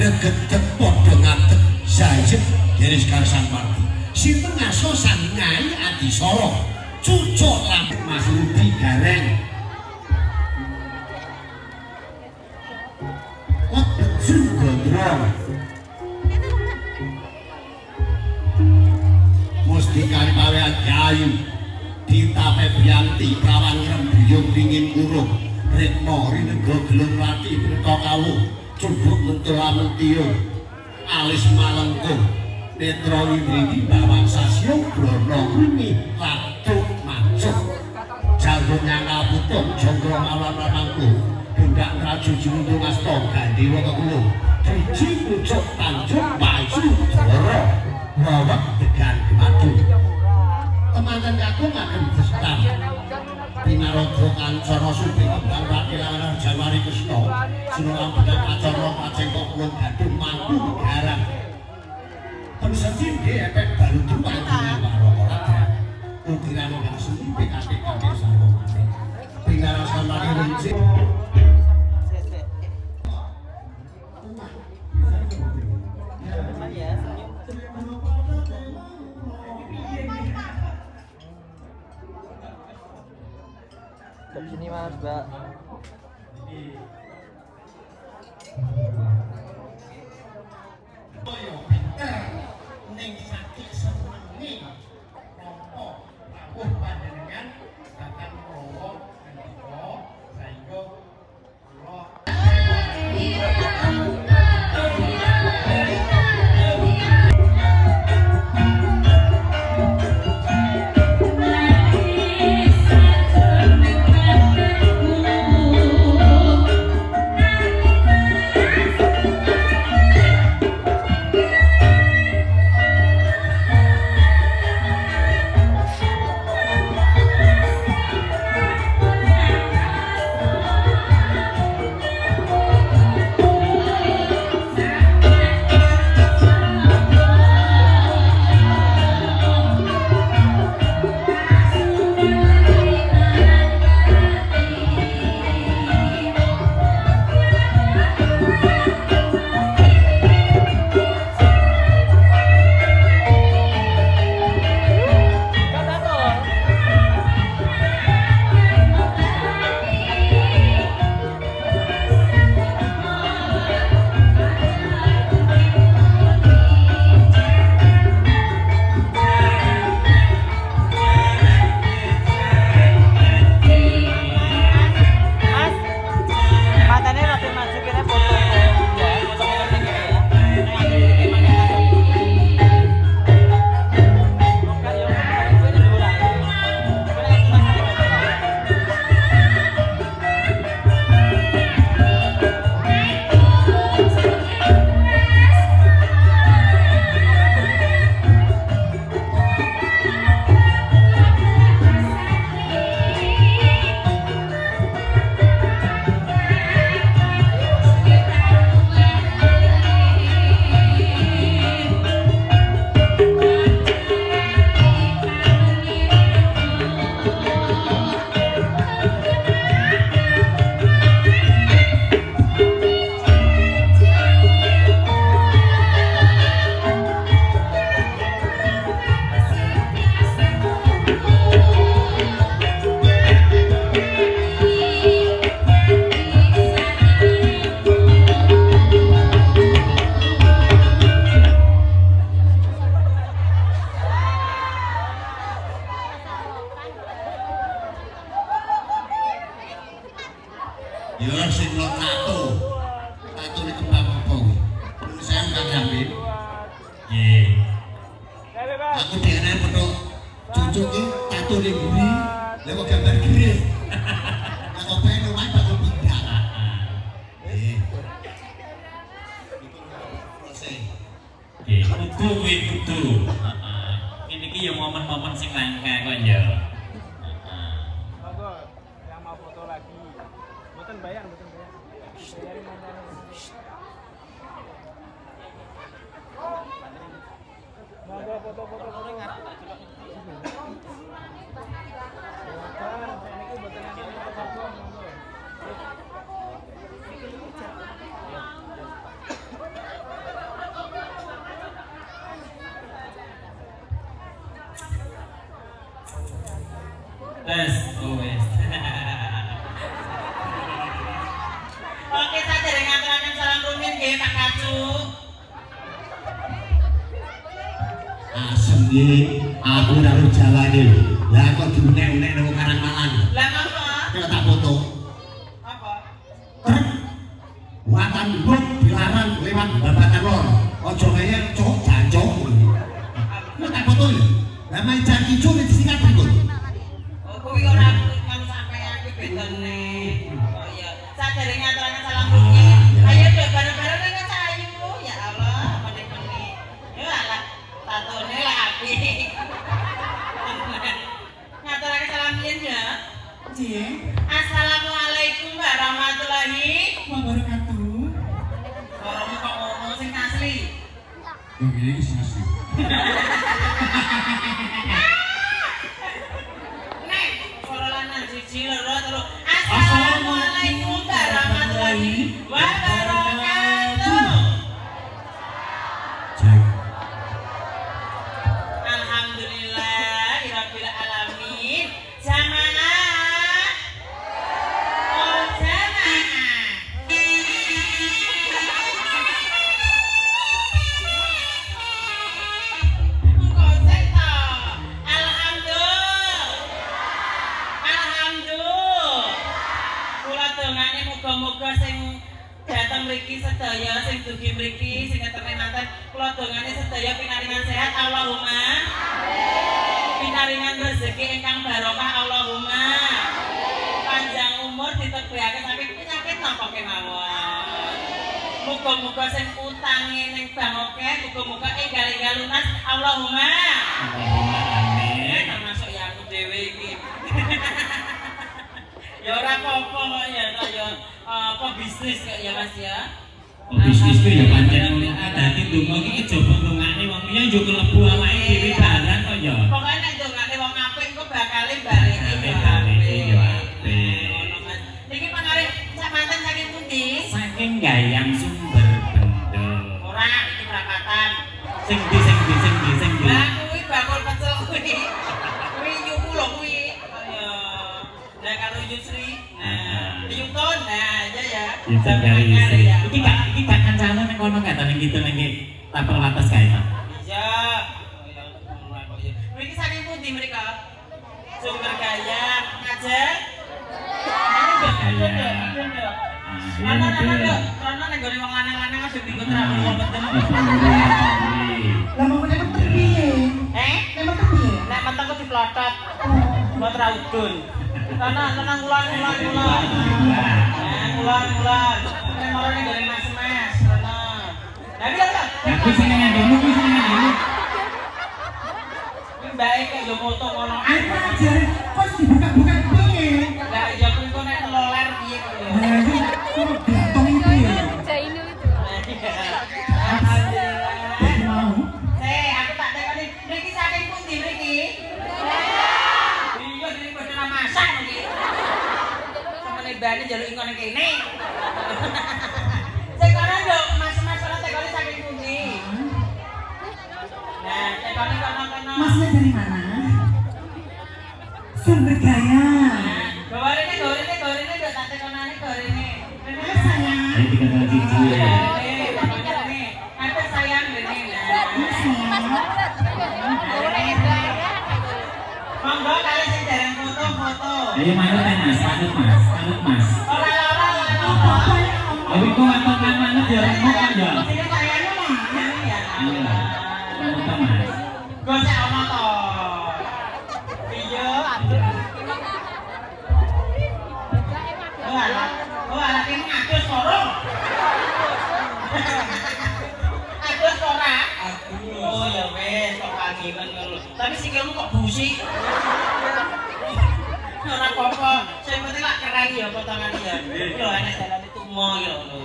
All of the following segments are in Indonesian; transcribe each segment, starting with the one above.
Regedeg padha ngadeg sajet garis karsan parti sinten ngaso sandingai Adisara cucuk lan Mas Rudi Gareng kok Gondrong Mustikari Pawean Jayu Dita Febrianti Prawan Rembuyung Ringin Kuruh Retno Rinenggo Gelung Rati Breta Kawuh Cubuk Mentulamen Tio Alis Malengkuh Netro Indri Bawang Sasyo Brono Rumi Latuk Mancuk Janggung Nyangka Putung Jonggo Mawan Ramangku Bundak Raju Jumundung Asto Gandewa Kekuluh Driji Pucuk Tanjung Maju Doro Rawak Degan Gemadu Temanten kakung akan bestam Pinarodro Kancana Subing Kembang Wakilawan Janwari Kesno Sunulang Bedang Kacana Pacengkok Kulon Gadung Mampu Garang Pensetin di efek baru tuan dengan Waroko Raja Ukiran Nggak Sudi PKPK Desa Romane Pingaran Samari Rinci Dari sini Mas, Mbak. Ning sakit senengi nampa rawuh panjenengan bakal mawa ngendika saengga kula Nggih. Aku dhewe foto cucu ki tato ning buri. Lah kok gambar gede. Lah kok pengen omah bakal pindah. Nggih. Nggih, kudu kuwi kudu. Heeh. Ini ki ya momen-momen sing langka kok ya. Monggo yang mau foto lagi. Mboten bayar, mboten bayar. Bayarin mantan. Monggo foto-foto ngarep tak coba. Bukan, niki mboten enten foto-foto monggo. Tes, wes. Oke, sadereng ngaturaken salam rumiyin nggih Pak Kacu. Asem nggih, aku karo jalane. Lah kok diunek-unek nang Karangmalang. Lah napa? Kok tak foto. Apa? Truk. Watan blok dilarang lewat babatan lor. Aja kaya cok jancok. Kok tak foto lho. Lah main janji culit singkat pripun? Kuwi ora kan sampean kuwi betene. Oh iya, sadereng ngaturaken salam rumiyin. Ayo dok bareng-bareng ning Cahayu. Ya Allah, mending-mending. Yo alah, tatone lah api. Ngaturaken salam rumiyin ya. Nggih, Assalamualaikum warahmatullahi wabarakatuh. Suaramu kok ngomong sing asli. Kok gini sing asli. Nek, suara lanang siji loro telu. Assalamualaikum warahmatullahi wabarakatuh. Cek. Alhamdulillahirabbil alamin. Jamaah. Oh, jamaah. Engko sik to. Alhamdulillah. Alhamdulillah. Kula dongane muga-muga sing dateng mriki sedaya sing dugi mriki sing ketemu manten kula dongane sedaya pinaringan sehat Allahumma. Pinaringan rezeki ingkang barokah Allahumma. Panjang umur ditebihake saking penyakit napa kemawon. Muga-muga sing utange ning bank akeh muga-muga enggal-enggal lunas Allahumma. Amin. Termasuk ya aku dhewe iki. Ya ora apa-apa kok ya to ya apa bisnis kok ya Mas ya. Bisnis ku ya pancen ngono ki dadi donga iki kejaba dongane wong liya yo kelebu awake dhewe barang kok ya. Pokoke nek dongane wong apik kok bakale balike yo Balike yo apik. apik. Ngono Mas. Niki pangarit sak manten saking pundi? Saking Gayam Sumber Bendo. Ora iki perapatan. Sing ndi sing ndi sing ndi sing ndi. Lah kuwi bakul pecel kuwi. Kuwi nyuku lho kuwi. Ya. Lah karo Yusri. Nah, Yutun. Nah, iya ya. Bisa kali isi. Iki gak kancane nang kono gak ning gitu ning tapel wates kae ta. Iya. Oh ya, mulai kok ya. Mriki saking pundi mrika? Sumber Gayam. Ngajar? Ana nek gone wong lanang-lanang aja dikut ra wong betul. Lah mau nek piye? Nek piye? Nek mentengku diplotot. Buat ra udun. Tenang ulang. Ulang. Nek moro ning gone mas-mas. Tenang. Lah bilang. Aku sing ngandemu kuwi sing ngandemu. Kuwi bae kok yo moto kono. Apa aja? Kok dibuka-buka piye? Lah ya kuwi kok nek loler piye kok yo. Lah iki kok gatong piye? Alhamdulillah. Mau. Aku tak tekoni mriki saking pundi mriki? Iya, dene padha masak iki. Samene bane njaluk ingkon ning kene. Sing kono nduk, mas-mas kono tekoni saking pundi? Nah, tekoni kono-kono. Masnya dari mana? Sumber Gayam. Gorene nduk tak tekonane gorene. Ayo sayang. Ayo dikatakan cici ya. Nanti sayang rene. Monggo kalian sing dereng foto-foto. Ayo manut mas. Ora. Ayo kok manut ya remuk kan ya. Sing sayangnya mana ya? Iya. Gosek ana to. Iya. Oh, anak ini adus korong. Adus ora? Oh ya wes, kok kangenan ngono. Tapi sikilmu kok busik. Ora apa-apa, sing penting lak keren ya potongane ya. Yo enak jalan itu mo yo lho.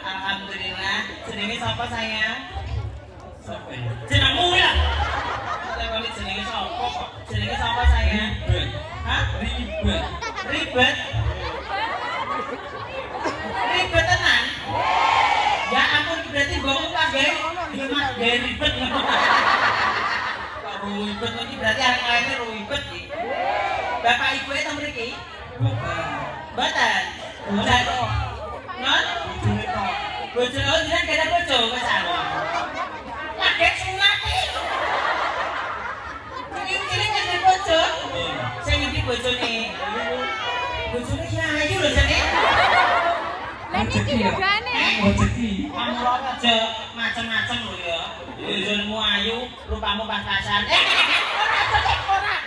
Alhamdulillah. Jenenge sapa sayang? Sapa? Jenengmu ya? Kita kali jenenge sapa kok? Jenenge sapa sayang? Hah? Ribet. Ribet? Ribet tenan? Ya ampun berarti mbokmu kabeh gimana gaya ribet. Ribet iki berarti arek-areke ribet iki. Bapak ibu e teng mriki? Mboten. Mboten kok. Non? Bojo jenengan gak ada bojo wis anu. Kaget sunat iki. Cilik-cilik gak bojo. Sing iki bojone. Bojone ki ayu lho jane. Lah niki jogane. Rezeki. Kamu aja macem-macem lho ya. Bojomu ayu, rupamu pas-pasan.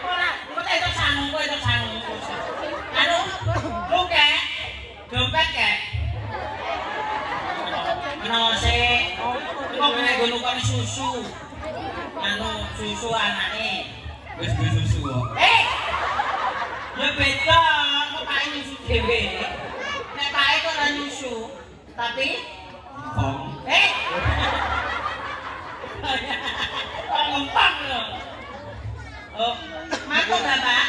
Ora. Kok itu sangu. Anu, lu kek. Dompet kek. Nose. Kok kene gono kok susu. Anu susu anake. Wis susu kok. Ya beda, kok pae nyusu dhewe. Nek pae kok ora nyusu, tapi kong. Kok ngempang lho. Oh, matur Bapak.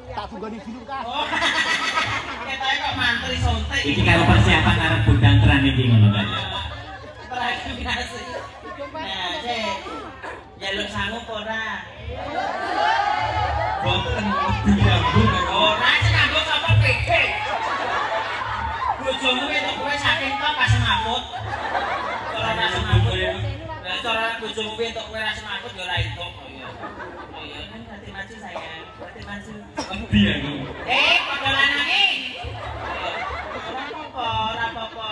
Tak tunggoni dulu kah? Oh. Ketoke kok mantri sontek. Iki karo persiapan arep bundang teran iki ngono kan. Teragasi. Nah, Cek. Jaluk sangu apa ora? Boten diambung Ora sanggo sapa peke. Bojomu entuk kowe saking tok pas semaput. Ora ra semaput. Lah cara bojomu entuk kowe ra semaput ya ora entuk kok ya. Oh iya, kan hati maju sayang. Hati maju. Endi aku. Padha lanange. Ora apa-apa.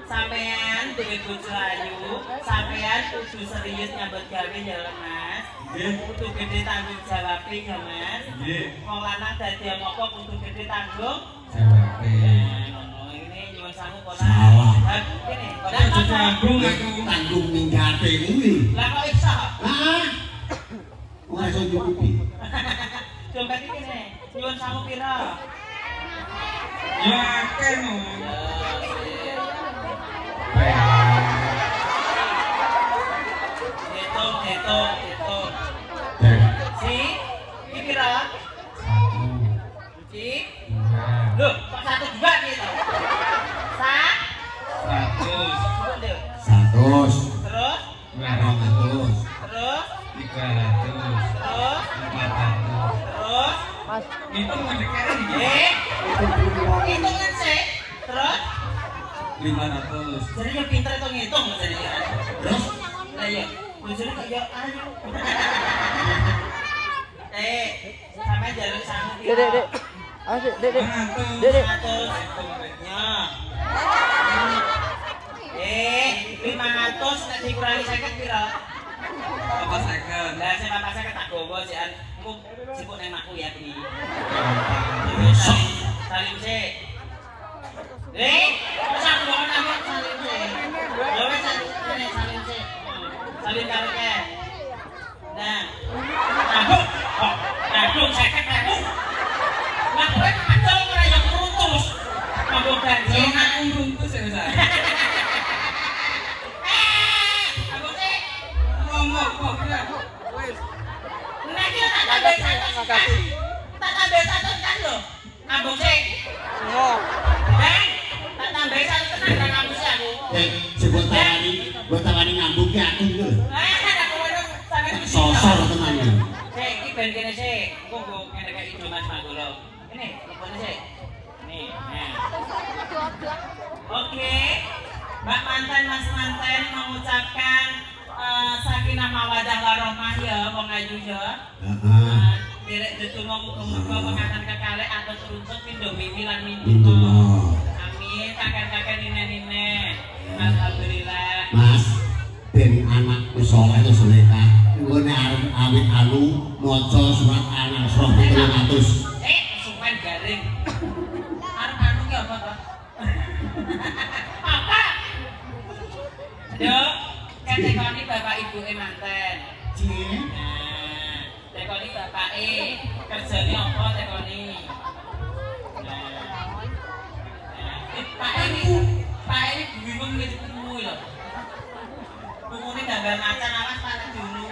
Sampean duwe bojo ayu, sampean kudu serius nyambut gawe ya, Mas. Kudu gede tanggung jawab ya, Mas. Nggih. Wong lanang dadi apa kudu gede tanggung Jawab. ini nyuwun sangu kok. Salah. Kene, Aja tanggung aku. Tanggung minggate kuwi. Lah kok iso? Ah. Ora iso nyukupi. Dompet iki kene. Nyuwun sangu pira? Ya akeh no. Hitung. Si, iki pira? Si. Loh, kok 1 2 gitu. Sak. 100. Terus? 200. Terus? 300. Terus? 400. Terus? Itu ngedekere iki. Hitungan sih. Terus? 500. Jadi yang pintar itu ngitung jadi. Terus Lah ya, bojone kok ya ayu. Sampai jaluk sangu. Dek. Ah, Dek. Dek. 500. Ya. 500 nek dikurangi 50 pira? Apa second? Lah sing bapak saya tak gowo sian. Engko sipuk nang makku ya iki. Salim sik. Masa aku kok nang salim sik. Ya wis salim sik. Salim karo ke. Nah. Aduh, 50.000. Lah kowe kacau ora ya runtus. Mampu ganti Aku runtus ya wis. Ngomong kok ya. Wis. Nek iki tak tambah 100 kan. Tak tambah 100 kan lho. Ambung sik. Tak tambah 100 tenan ra kamu sih aku. sebut tawani ngambung ki aku lho. Aku ngono sampeyan Sosor tenan iki. Iki ben kene sik. Engko nggo ngene kaya Indo Mas Manggolo. Ini, lepone sik. Nih, nah. Oke. Mbak manten, Mas manten mengucapkan sakinah mawaddah warahmah ya wong ayu ya. Heeh. Derek ndedonga muga-muga pengatan kekalih atus runsut pindho mimi lan Pintu. mintuna. Amin. Kakek-kakek nine-nine. Alhamdulillah. Mas, ben anak wis soleh itu Zuleka. Ngene arep awit anu maca surat Al-Asr 300. Sumpah garing. Arep anu ki apa to? Apa? Yo, kan tekoni bapak ibu manten. Nggih. Nah, tekoni bapake kerjane apa tekoni? Pak ini bingung gitu kumu lho. Kumune gambar macan awas Pak dulu.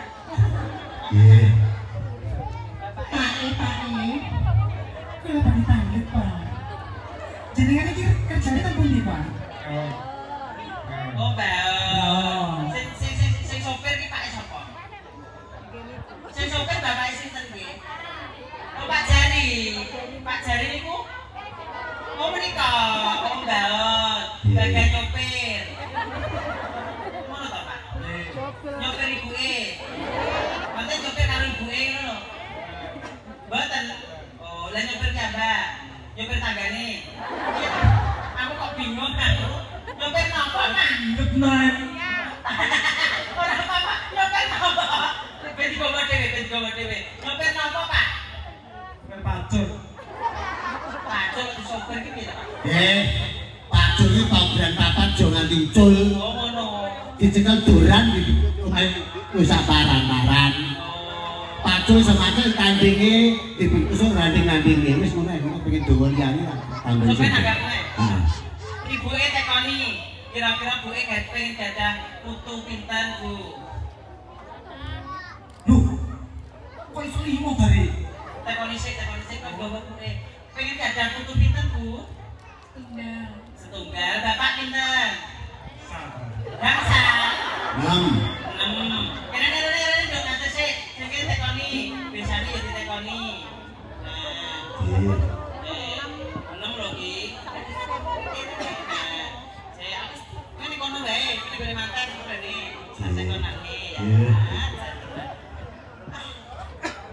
Nggih. Pak kula bani tanglet, Pak. Jenengan iki kerjane teng pundi, Pak? Oh, Mbak. Sing sopir ki Pak sapa? Sing sopir bapak sinten nggih? Oh, Pak Jari. Pak Jari niku oh menika, oh Mbak. Bagian nyopir. Ngono to, Pak? Nyopir ibuke. Mboten nyopir karo ibuke ngono lho. Mboten. Oh, lah nyopir ki Mbak. Nyopir tanggane. Aku kok bingung aku. Nyopir napa, Pak? Nyepnan. Ora apa-apa, nyopir napa? Ben digowo dhewe. Nyopir napa, Pak? Pacul. Pacul di sopir ki piye, Pak? Pak Jul iki pabran papat jo nganti cul. Oh, ngono. Dicekel duran di wis paran-paran. Pak Jul semacam tandinge dibungkus randing-randinge wis ngono ae pengen dowo liyane tanggung Sopir jawab. nanggapne. Nah, Ibuke tekoni. Kira-kira buke pengen gadah putu pinten, Bu? Loh. Kok iso limo bare? Tekoni sik kok bawa buke. Pengen gadah putu pinten, Bu? Setunggal. Bapak pinten? Bangsa. 6. Kene dong nanti sik. Sing kene tekoni. Biasane ya ditekoni. Nah, 6 lho ki. Saya ini kono wae, ini boleh makan rene. Saya kono nang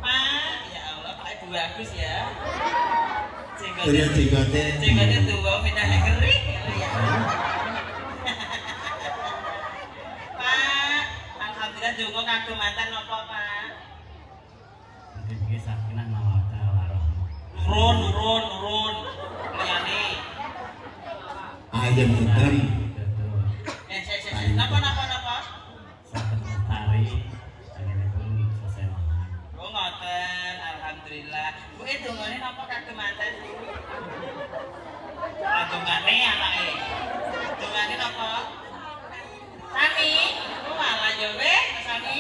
Pak, ya Allah, Pak Ibu bagus ya. Jenggotnya tua, pindah kering. Pak, alhamdulillah jongo kagum mantan napa, Pak? Iki sakinah mawaddah warahmah. Nurun. Liyane. Ayam tentrem. Napa? Saged mentari panjenenganipun selesai mangan. Oh ngoten, alhamdulillah. Bu dongane napa kagem manten? Dongane anake. Dongane napa? Sami. Oh malah yo weh, Sami.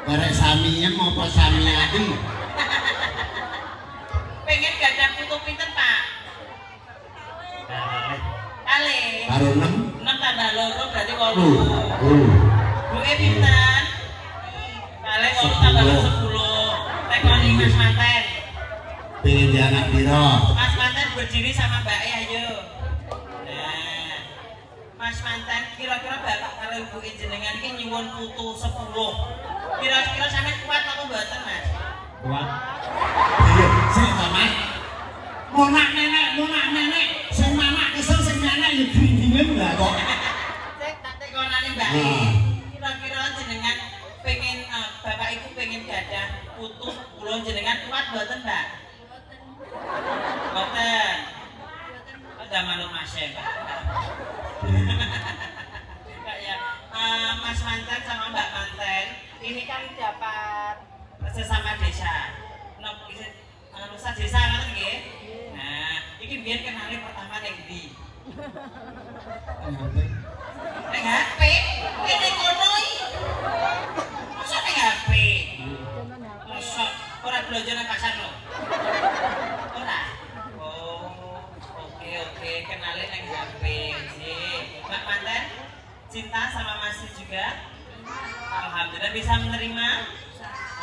Barek samiyem apa samiyati? Pengen gadah putu pinten, Pak? Kali. Karo 6. 6 tambah loro berarti 8. Oh. Buke pinten? Kali 8 tambah 10. Tekoni Mas Manten. Pengen di anak piro? Mas Manten berdiri sama Mbak E ayo. Nah. Mas Manten kira-kira bapak karo ibu jenengan iki nyuwun putu 10. Kira-kira sampean kuat apa mboten, Mas? Kuat. Iya, sik to, Mas. Monak nenek. Sing manak kesel sing nenek ya dingin lha kok. Sik tak tekonane Mbak E. Kira-kira jenengan pengen bapak ibu pengen gadah putu 10 jenengan kuat mboten, Mbak? Mboten. Ada manut Mas E, Pak. Ya, Mas Manten sama Mbak Manten ini kan dapat sesama desa. Nusa desa kan nggih. Nah, iki biyen kenale pertama ning ndi? Ning HP. Kene kono iki. Masa ning HP? Masa ora belanja nang pasar lho. Ora. Oh, oke, kenalin ning HP. Mbak Manten cinta sama Masih juga? Alhamdulillah bisa menerima?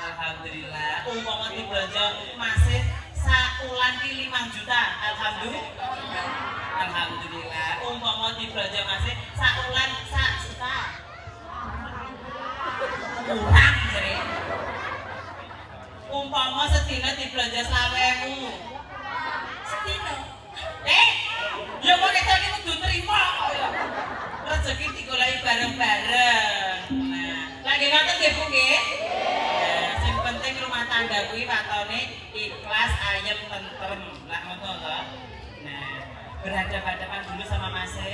Alhamdulillah. Umpama dibelanja Masih saulan ki 5 juta. Alhamdulillah. Umpama dibelanja Masih saulan 1 juta. Kurang jere. Umpama sedina dibelanja 20.000. Sedina. Ya kok kita iki kudu trimo. Rezeki digoleki bareng-bareng. Nah, lagi ngoten ayam tentrem lah ngono loh. Nah, berhadapan-hadapan dulu sama Mas. Nah,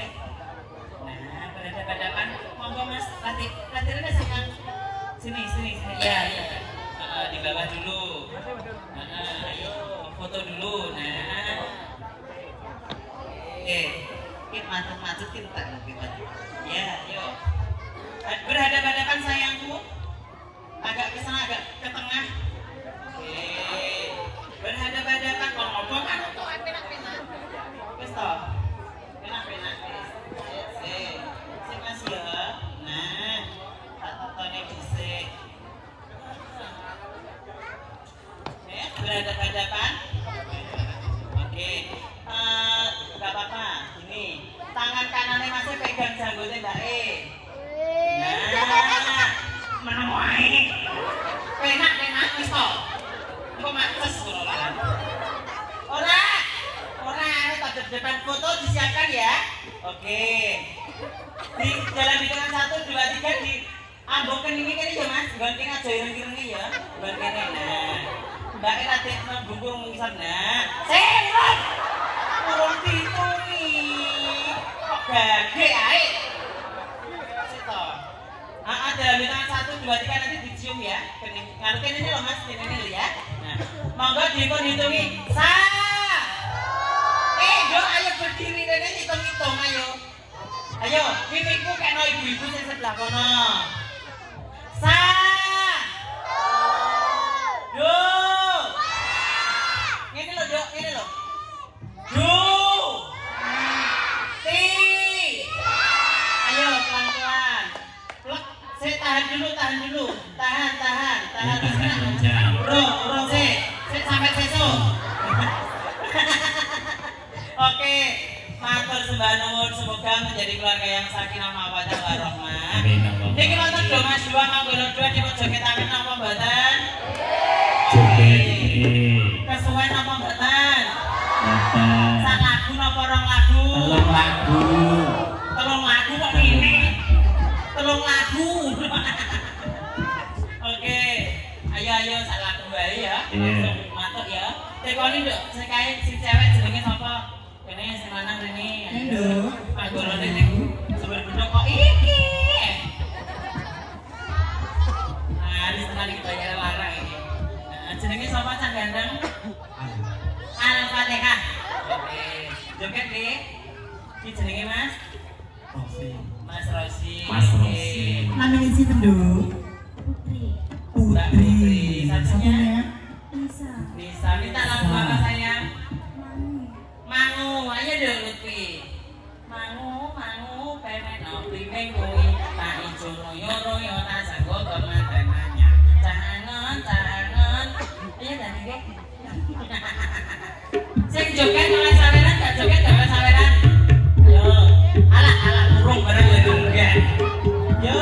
berhadapan-hadapan. Monggo Mas, latihannya sayang. Sini. Ya. Di bawah dulu. Ayo, foto dulu. Nah. Kita macet kita. Ya, yuk. Berhadapan-hadapan sayangku. Agak ke sana, agak ke tengah. Berhadapan-hadapan kalau ngomong kan untuk penak-penak. Wes toh. Penak-penak. Sik Mas ya. Nah, tak totone dhisik. Berhadapan-hadapan. Oke. Enggak apa-apa. Ini tangan kanannya masih pegang janggutnya Mbak E. Nah, menemui. Penak wis to. Engko mates ngono kan. Ora depan foto disiapkan ya. Oke. Di jalan hitungan 1 2 3 di ambokkan ini kan ya Mas. Gonting aja ireng-irengnya ya. Gonting nah. Mbak E nanti membungkung mengisap nah. Sirut. Urung ditungi. Kok gage ae. Sito. Dalam hitungan 1 2 3 nanti dicium ya. Ngarepin ini loh Mas, ini ya. Nah, monggo dihitung-hitungi. Yo ayo berdiri rene hitung-hitung ayo. Ayo, mimikku kena ibu-ibu sing sebelah kono. Ini loh. Ayo pelan-pelan. Saya tahan dulu. Tahan. Bro, saya sampai sesuk. Oke, matur sembah nuwun semoga menjadi keluarga yang sakinah mawaddah warahmah. Niki wonten do Mas Dua manggono dua dipun jogetaken napa mboten? Joget. Kesuwen napa mboten? Mboten. Sak lagu napa rong lagu? Telung lagu kok ini? Telung lagu. Oke, ayo sak lagu wae ya. Matur ya. Tekoni nduk, sekae si cewek jenenge sapa? Kene sing lanang rene. Lho, Panggolane ning sumber bedok kok iki. Wis tenan iki bayar larang iki. Jenenge sapa Cak Gandeng? Al-Fatihah. Oke. Joget nggih. Iki jenenge Mas? Mas Rosi. namanya si Tendo. Putri. Satunya? Bisa. Bisa. Minta lagu apa sayang? Mangu, ayo dong Lutfi. Mangu, pemeno, primeng kui, tak ijo royo, tak sanggup teman-temannya. Jangan. Ayo tadi deh. Sing joget oleh saweran, gak joget gak oleh saweran. Yo, alah urung bareng lagi enggak. Yo.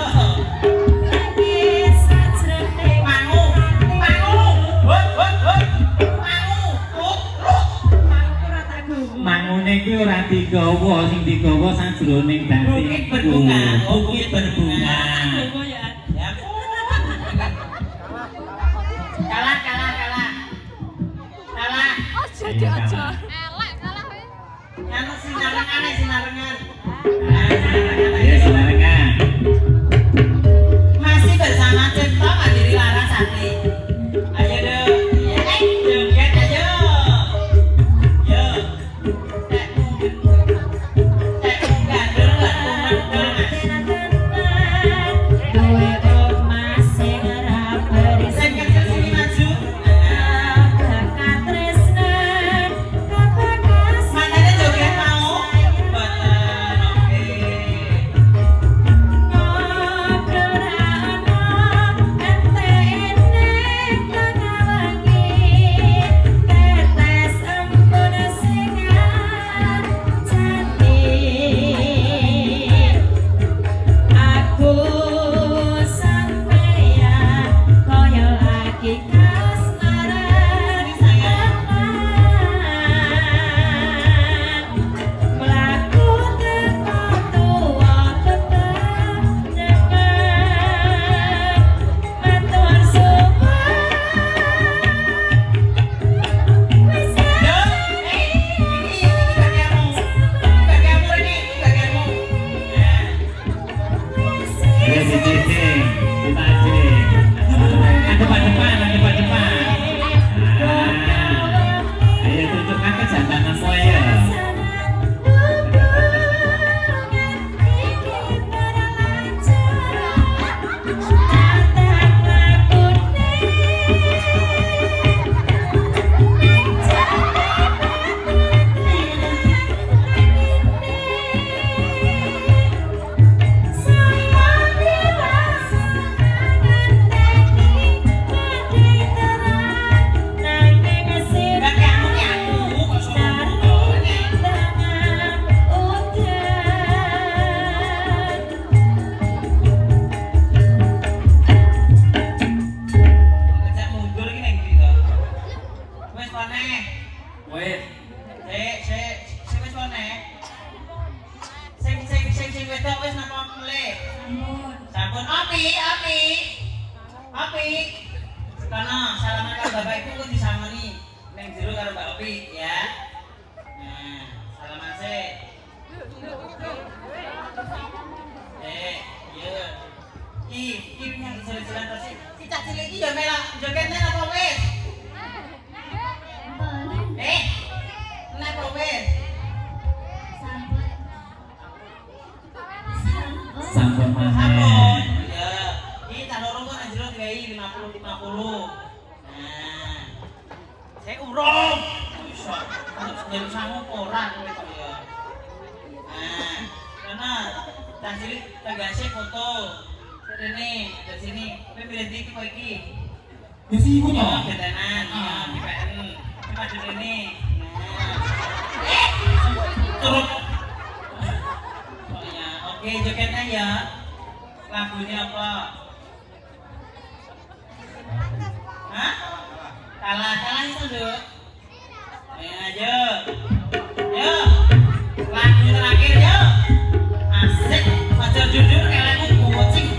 Mangune iki ora digawa, sing digawa sajroning batin. Bukit berbunga. Ya. Kalah. Aja. Elek kalah wis. Yang sinarengan. Ya silakan. Masih bersama Cipto Mandiri Larasati. Ayo dong. Joget ayo. Yo. Cek gandul. Api. Karena salaman karo bapak ibu kok disangoni ning jero karo Mbak Opi ya. Nah, salaman sih. Iya. Iki yang jalan-jalan terus si cah cilik iki ya melok jogetnya apa wis? Kenapa wis? Sampun Sampun. maneh. Ya. Iki cah loro kok nang jero diwehi 50-50. Nah. Saya urung. Iso. Nek sangu ora kowe kok ya. Nah, karena cah cilik tegase foto. Rene, dari sini, kowe milih ndi kok iki? Ya sih iku Oh, ya. betenan. Ya, PPN. Maju rene. Nah. Turut. Oh ya, oke jogetnya ya. Lagunya apa? Hah? Kalah itu Duk. Main aja. Yuk. Lagu terakhir yuk. Asik, aja jujur kelemu kucing.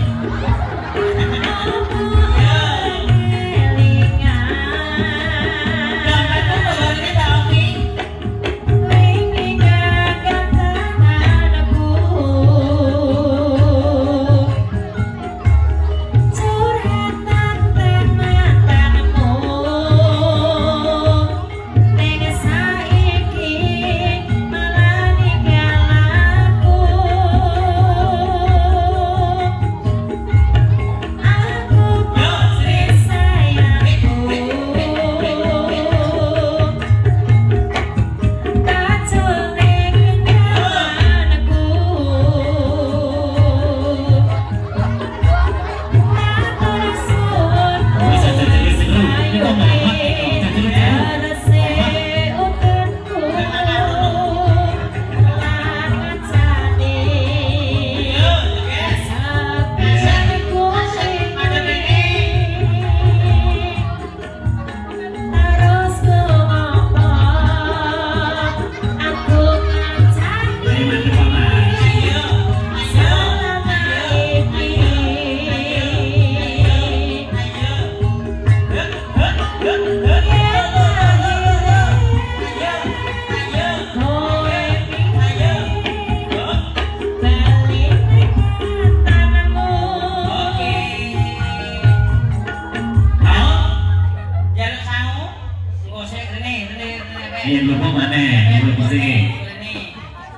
Iya lupa maneh, lupa sih.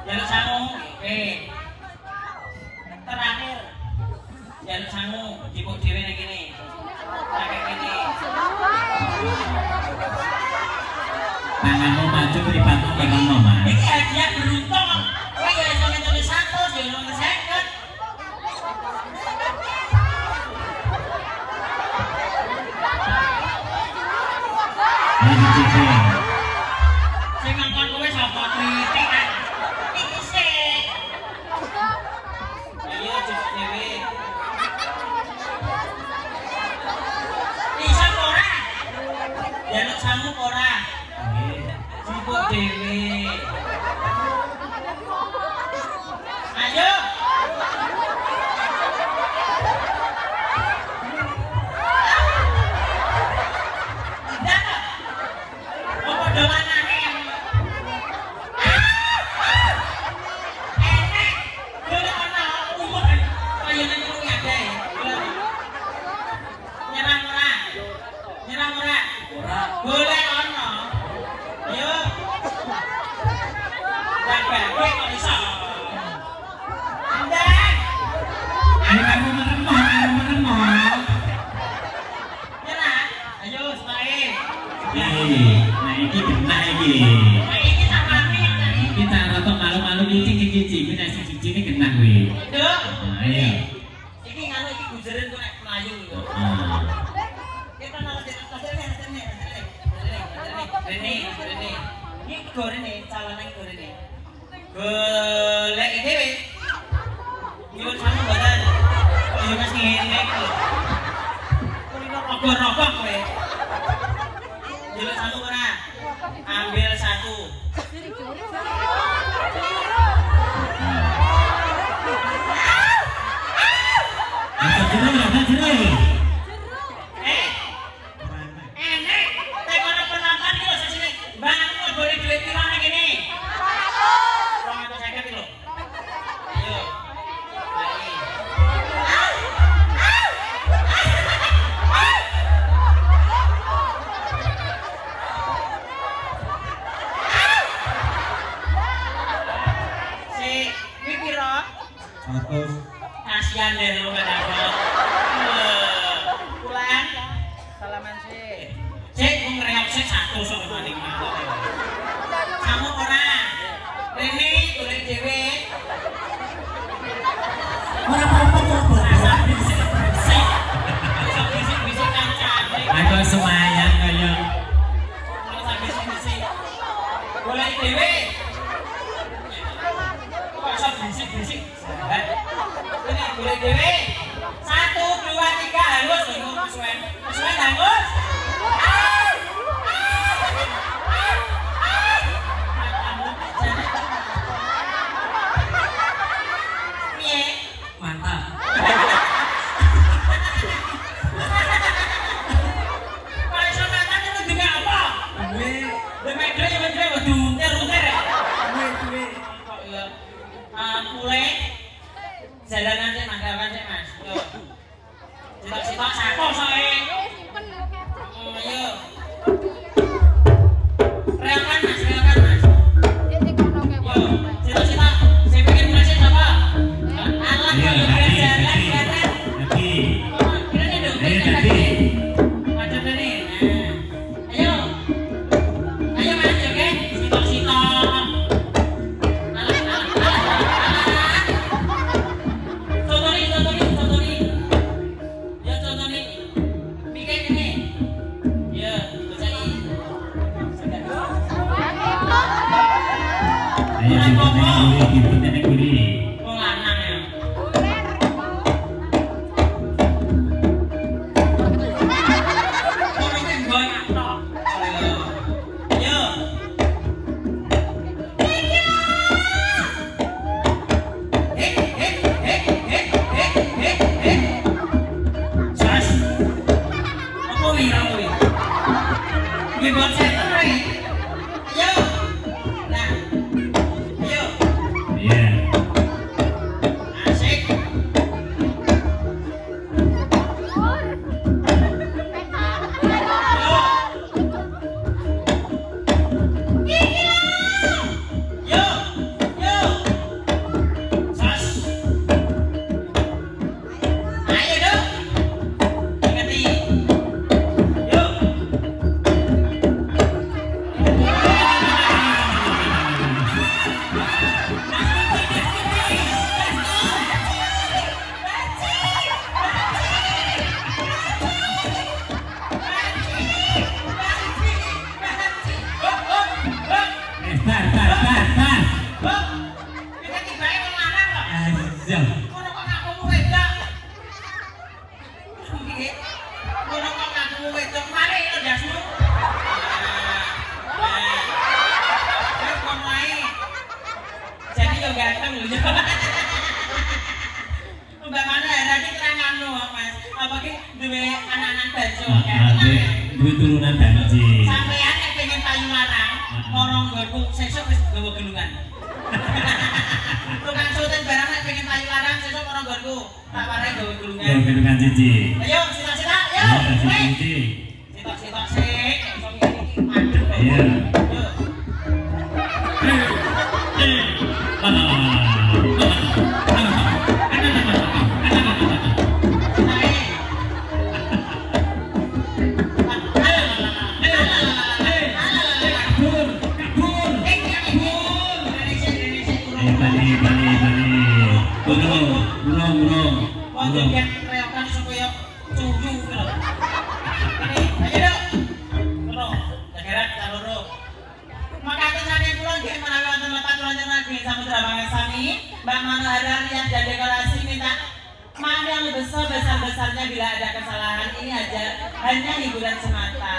Jaluk sangu, terakhir jaluk sangu jipuk dhewe ning kene. Kayak gini. Tanganmu maju mripatmu pekono, Mas. Iki hadiah beruntung. Kowe ya iso ngene 100, ya ono 50. Ini cicing. Sing ngongkon kowe sapa kritik kan? Iki sik. Ayo jipuk dhewe. Bisa ora? Jaluk sangu ora? Jipuk dhewe. Ayo. Ndak. Apa dolanane? Enek. Golek ana umur kaya nang kuwi ade. Nyerang ora? Nyerang ora? Ora. Golek ana. Ayo. Jaga kok iso. Ndang. Ayo kamu meremot. Nyerang. Ayo sebae. Nah iki kena iki. Iki samane tadi. Kita rotok malu-malu cici-cici, kita cici ini kena kuwi. Nduk. Ayo. Iki nganu iki gujerin kok nek mlayu lho. Ah. Kita nang rene. Iki gorene, calane gorene. Golek dhewe. Yo sama badan. Yo Mas ngene iki. Kulino rokok kowe. Jelek satu ora. Ambil satu. Ayo kasihan deh lu kadang-kadang. Pulang. Salaman sih. Cek ngreok sik satu sok maning. Kamu ora. Rene golek dhewe. Ora apa-apa kok. Bisik kancane. Aku semayang kaya Ora bisik-bisik. Golek dhewe. Kok iso bisik-bisik? Ini golek dhewe. 1 2 3 halus lho kesuwen. Kesuwen halus. Mantap. Kalau iso makan itu juga apa? Demek dhewe ya dhewe kudu unter-unter ya. Kok ya. Mulai jalanan sik manggawan sik Mas. Yo. Sitok-sitok sako soe. Ayo. Reakan Mas, reakan Mas. Yo, sitok-sitok. Sing pengen mulai sik sapa? Alah iya kok tadi jalan-jalan. tadi Oh, kira dong. iya tadi Macet ini. Ayo. Ayo Mas, oke? Sitok-sitok. Contohnya. Ya contohnya. Bikin ini. Ya, bacain. ayo jemput nenek guri Oh, lanang ya. Oh, ini banyak tok. Ayo. Sas. Apa wira kuwi? Kuwi buat setan kuwi. Ayo. Nah. Ayo. iya Asik. Yo. Yo. Sas. Ayo dong. Ingat. Yo. Jadi yo ganteng lho. Mbak mana tadi teranganmu Mas. Apa ki duwe anak-anak baju Ade, duwe turunan banci. Sampeyan nek pengen payu larang, orang nggonku sesuk wis gawa gelungan. Tukang sultan barang nek pengen payu larang sesuk orang nggonku tak parai gawa gelungan. Ya gelungan cici. Ayo sitok-sitok, yo. Cici. Sitok-sitok sik, iso ngene iki mandeg kok. Iya. Yo. Wonten yang reokan supaya cucu lho. Ayo dok. Terus, jagat kaloro. Makaten saking kula nggih menawi wonten lepat wonten lagi Samudra Mangasani, Mbak Manohara Rian dan dekorasi minta maaf yang besar-besarnya bila ada kesalahan. Ini hanya hiburan semata.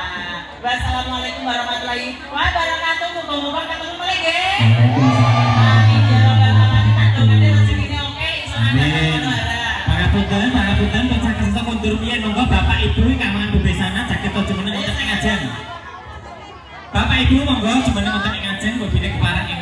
Wassalamualaikum warahmatullahi wabarakatuh. Muga-muga ketemu lagi. Amin ya rabbal alamin. Kadang-kadang rezekine oke, iso anak Manohara. Pangapunten pecah kesentok mundur pian monggo Bapak Ibu kamangan bebesana jaket to jumeneng wonten ing ngajen. Bapak Ibu monggo jumeneng wonten ing ngajen bobine keparang ing